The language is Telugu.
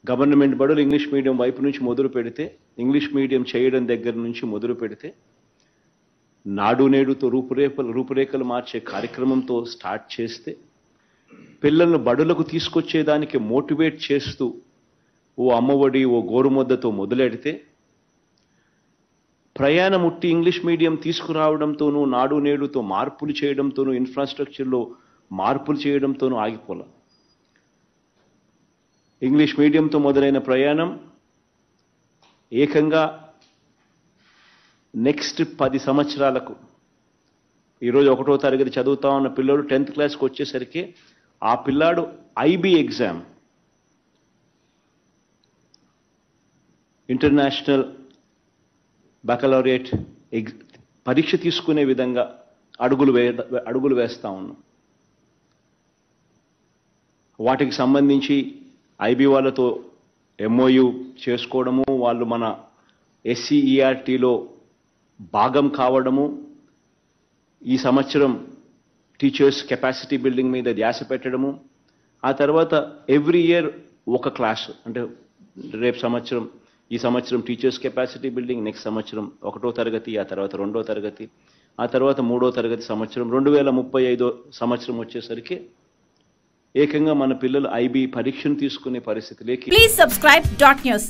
గవర్నమెంట్ బడులు ఇంగ్లీష్ మీడియం వైపు నుంచి మొదలు పెడితే, ఇంగ్లీష్ మీడియం చేయడం దగ్గర నుంచి మొదలు పెడితే, నాడు నేడుతో రూపురేఖలు మార్చే కార్యక్రమంతో స్టార్ట్ చేస్తే, పిల్లలను బడులకు తీసుకొచ్చేదానికి మోటివేట్ చేస్తూ ఓ అమ్మఒడి ఓ గోరుముద్దతో మొదలెడితే, ప్రయాణం ఉట్టి ఇంగ్లీష్ మీడియం తీసుకురావడంతోనూ నాడు నేడుతో మార్పులు చేయడంతోనూ ఇన్ఫ్రాస్ట్రక్చర్లో మార్పులు చేయడంతోనూ ఆగిపోలే. ఇంగ్లీష్ మీడియంతో మొదలైన ప్రయాణం ఏకంగా నెక్స్ట్ 10 సంవత్సరాలకు, ఈరోజు 1వ తరగతి చదువుతా ఉన్న పిల్లడు 10th క్లాస్కి వచ్చేసరికి ఆ పిల్లాడు ఐబీ ఎగ్జామ్, ఇంటర్నేషనల్ బ్యాకలౌరియట్ పరీక్ష తీసుకునే విధంగా అడుగులు వేస్తా ఉన్నాం. వాటికి సంబంధించి ఐబీ వాళ్ళతో ఎంఓయు చేసుకోవడము, వాళ్ళు మన SCERTలో భాగం కావడము, ఈ సంవత్సరం టీచర్స్ కెపాసిటీ బిల్డింగ్ మీద ధ్యాస పెట్టడము, ఆ తర్వాత ఎవ్రీ ఇయర్ ఒక క్లాస్, అంటే ఈ సంవత్సరం టీచర్స్ కెపాసిటీ బిల్డింగ్, నెక్స్ట్ సంవత్సరం 1వ తరగతి, ఆ తర్వాత 2వ తరగతి, ఆ తర్వాత 3వ తరగతి సంవత్సరం, 2035 సంవత్సరం వచ్చేసరికి ఏకంగా మన పిల్లలు ఐబీ పరీక్షను తీసుకునే పరిస్థితిలోకి. Please subscribe .news